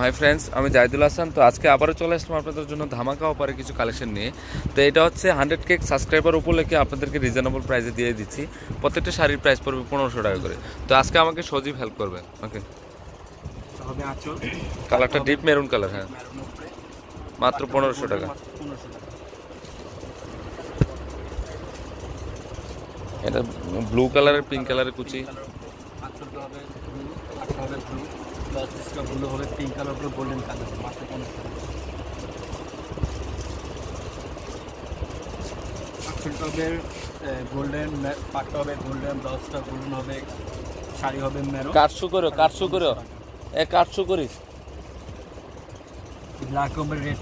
Hi friends, আমি জাহিদুল হাসান। তো আজকে আবারও চলে আসলাম আপনাদের জন্য ধামাকা অফারে কিছু কালেকশন নিয়ে। তো এটা হচ্ছে 100K সাবস্ক্রাইবার উপলক্ষে আপনাদেরকে রিজনেবল প্রাইসে দিয়ে দিচ্ছি। প্রত্যেকটা শাড়ির প্রাইস পড়বে 1500 টাকা করে। তো আজকে আমাকে সজীব হেল্প করবে। ওকে, কালারটা ডিপ মেরুন কালার। হ্যাঁ, মাত্র 1500 টাকা। এটা ব্লু কালারের, পিঙ্ক কালারের কুচি। ব্লু হবে, পিঙ্ক কালার উপরে গোল্ডেন কালার, মাত্র 1500 হবে। গোল্ডেন পাটটা হবে, গোল্ডেন ব্লাউজটা গোল্ডেন হবে, শাড়ি হবে মেরুন। কাটশো করো এ কাটশো করিস। ব্ল্যাক হবে, রেড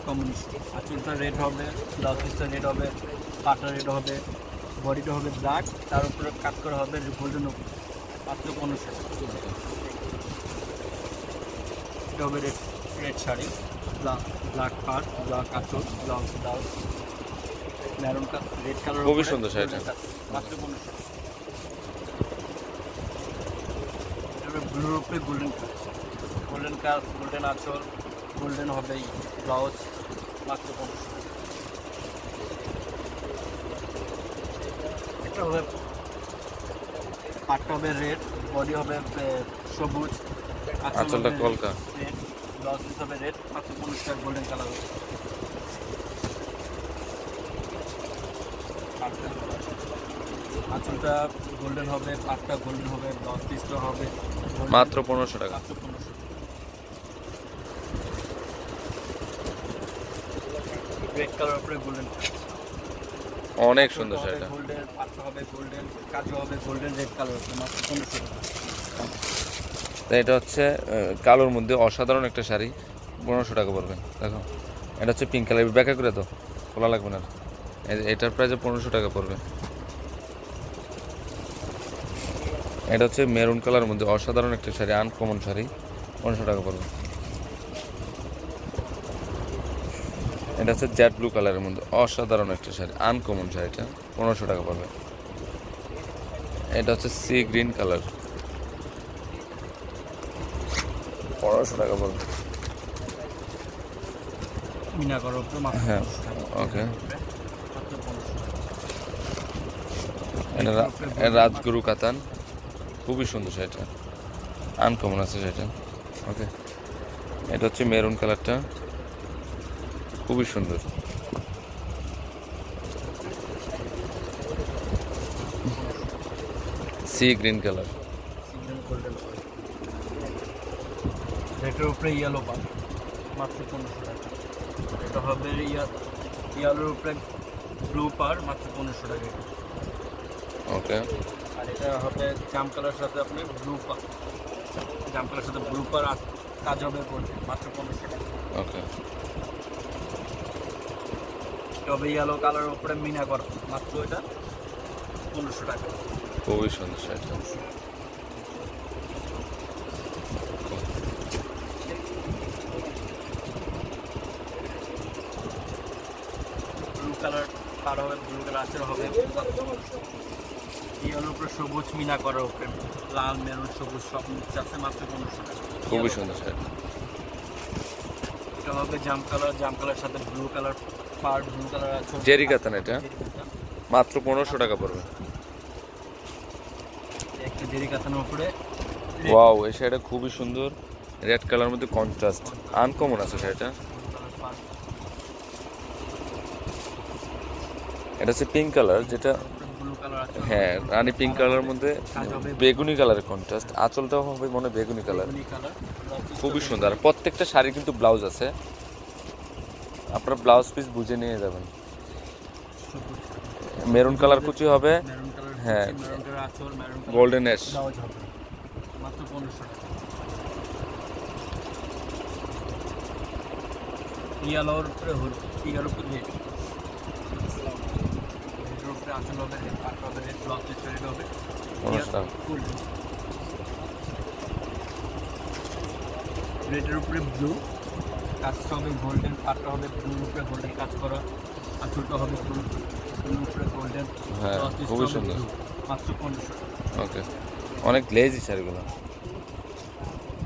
কম্বিনেশন। আঁচলটা রেড হবে, ব্লাউজ পিসটা রেড হবে, পাটটা রেড হবে, বডিটা হবে ব্ল্যাক, তার উপরে কাট করা হবে গোল্ডেন উপরে, মাত্র 1500 টাকা। এটা হবে রেড শাড়ি, ব্ল্যাক পাট, ব্ল্যাক আঁচল, ব্লাউজ মেরুন রেড কালার, খুবই সুন্দর শাড়িটা, মাত্র 1500 টাকা। এটা ব্লুর উপরে গোল্ডেন কাজ, গোল্ডেন আঁচল, গোল্ডেন হবে ব্লাউজ, মাত্র 1500 টাকা। এটা হবে পাটটা হবে রেড, বডি হবে সবুজ, আঁচলটা কলকা, রেড, ব্লাউজ পিস হবে রেড, মাত্র 1500 টাকা। গোল্ডেন কালার হবে, আঁচলটা গোল্ডেন হবে, পাটটা গোল্ডেন হবে, ব্লাউজ পিসটা হবে মাত্র 1500 টাকা। মাত্র 1500 টাকা। রেড কালার উপরে গোল্ডেন, অনেক সুন্দর শাড়িটা। গোল্ডেন পাটটা হবে, গোল্ডেন কাজু হবে, গোল্ডেন রেড কালার হবে, মাত্র 1500 টাকা। তো এটা হচ্ছে কালোর মধ্যে অসাধারণ একটা শাড়ি, 1500 টাকা পড়বে। দেখো, এটা হচ্ছে পিঙ্ক কালার, ব্যাখ্যা করে তো খোলা লাগবে না। এটার প্রাইসে 1500 টাকা পড়বে। এটা হচ্ছে মেরুন কালারের মধ্যে অসাধারণ একটা শাড়ি, আনকমন শাড়ি, 1500 টাকা পড়বে। এটা হচ্ছে জেড ব্লু কালারের মধ্যে অসাধারণ একটা শাড়ি, আনকমন শাড়িটা 1500 টাকা পড়বে। এটা হচ্ছে সি গ্রিন কালার, 1500 টাকা পড়বে। মিনা করো উপরে, মাত্র হ্যাঁ, 1500 টাকা। ওকে। মাত্র 1500 টাকা। এটা রাজগুরু কাতান, খুবই সুন্দর শাড়িটা, আনকমন আছে সেটা। ওকে, এটা হচ্ছে মেরুন কালারটা, খুবই সুন্দর। সি গ্রিন কালার, এটার উপরে ইয়েলো পাবে, মাত্র 1500 টাকা। এটা হবে ইয়েলোর উপরে ব্লু পার, মাত্র 1500 টাকা। ওকে। আর এটা হবে জাম কালার সাথে আপনি ব্লু পার, জাম কালার সাথে ব্লু পার আর কাজ হবে গোল্ডেন, মাত্র 1500 টাকা। ওকে, এটা হবে ইয়েলো কালার উপরে মিনা করা, মাত্র এটা 1500 টাকা। খুবই সুন্দর শাড়িটা। ব্লু কালার পার হবে, ব্লু কালার আচর হবে, ইয়েলোর উপরে সবুজ মিনা করার উপরে লাল মেরুন সবুজ সব মিক্স আছে, মাত্র 1500 টাকা। খুবই সুন্দর শাড়ি। এটা হবে জাম কালার সাথে ব্লু কালার পার, ব্লু কালার আছে জেরি কাতান, এটা মাত্র 1500 টাকা পড়বে। একটা জেরি কাতানের উপরে। ওয়াও, এই শাড়িটা খুবই সুন্দর, রেড কালার মধ্যে কন্ট্রাস্ট, আনকমন আছে শাড়িটা। এটা হচ্ছে পিঙ্ক কালার, যেটা ব্লু কালার আছে, হ্যাঁ রানি পিঙ্ক কালারের মধ্যে বেগুনি কালারের কন্ট্রাস্ট, আঁচলটাও হবে মনে বেগুনি কালার, খুবই সুন্দর। আর প্রত্যেকটা শাড়ি কিন্তু ব্লাউজ আছে, আপনারা ব্লাউজ পিস বুঝে নিয়ে যাবেন। মেরুন কালার কুচি হবে, হ্যাঁ গোল্ডেন অ্যাশ, মাত্র 1500 টাকা। ইয়েলোর উপরে হলুদ, ইয়েলোর উপরে রেড, রেডের উপরে আঁচল হবে, রেড পাট হবে, রেড ব্লাউজ পিস রেড হবে, 1500 টাকা। রেডের উপরে ব্লু কাজটা হবে, গোল্ডেন পাটটা হবে ব্লুর উপরে গোল্ডেন কাজ করা, আঁচলটা হবে ব্লুর উপরে গোল্ডেন, হ্যাঁ খুবই সুন্দর, মাত্র 1500 টাকা। ওকে। অনেক গ্লেজি শাড়িগুলো,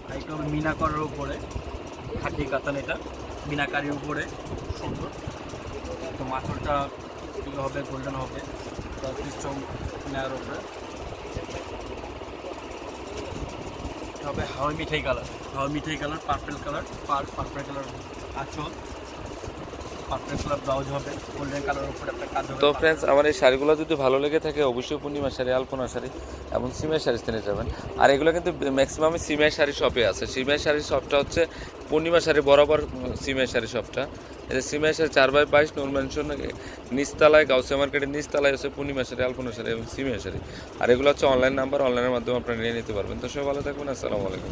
হাই এটা হবে মিনা করার উপরে, খাটি কাতান, এটা মিনাকারির উপরে সুন্দর। তো মাথাটা কী হবে, গোল্ডেন হবে, সিস্টেম নেওয়ার উপরে হবে হাওয়াই মিঠাই কালার, হাওয়াই মিঠাই colour, purple colour, purple colour আঁচল, পার্পেল কালার ব্লাউজ হবে, গোল্ডেন কালারের উপরে একটা কাজ হবে। তো ফ্রেন্ডস, আমার এই শাড়িগুলো যদি ভালো লেগে থাকে অবশ্যই পূর্ণিমা শাড়ি, আলপনা শাড়ি এবং সিমের শাড়ি কিনে যাবেন। আর এগুলো কিন্তু ম্যাক্সিমামই সিমের শাড়ি শপে আছে। সিমের শাড়ি শপটা হচ্ছে পূর্ণিমা শাড়ি বরাবর সিমের শাড়ি শপটা। এই যে সিমের শাড়ি 4/22 নূর ম্যানশন নিচতলায়, গাউসিয়া মার্কেটের নিচতলায় হচ্ছে পূর্ণিমা শাড়ি, আলপনা শাড়ি এবং সিমের শাড়ি। আর এগুলো হচ্ছে অনলাইন নাম্বার, অনলাইনের মাধ্যমে আপনারা নিয়ে নিতে পারবেন। তো সবাই ভালো থাকবেন, আসসালামু আলাইকুম।